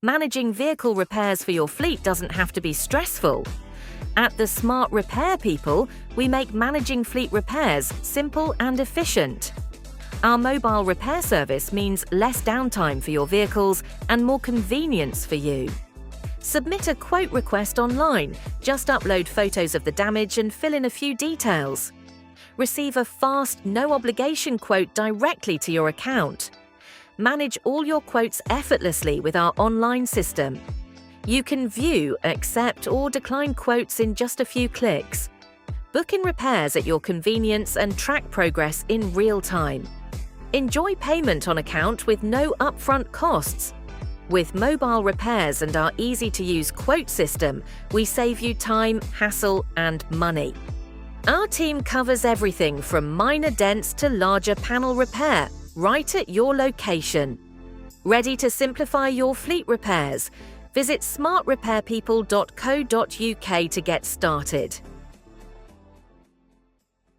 Managing vehicle repairs for your fleet doesn't have to be stressful. At the Smart Repair People, we make managing fleet repairs simple and efficient. Our mobile repair service means less downtime for your vehicles and more convenience for you. Submit a quote request online. Just upload photos of the damage and fill in a few details. Receive a fast, no-obligation quote directly to your account. Manage all your quotes effortlessly with our online system. You can view, accept, or decline quotes in just a few clicks. Book in repairs at your convenience and track progress in real time. Enjoy payment on account with no upfront costs. With mobile repairs and our easy-to-use quote system, we save you time, hassle, and money. Our team covers everything from minor dents to larger panel repair, right at your location. Ready to simplify your fleet repairs? Visit smartrepairpeople.co.uk to get started.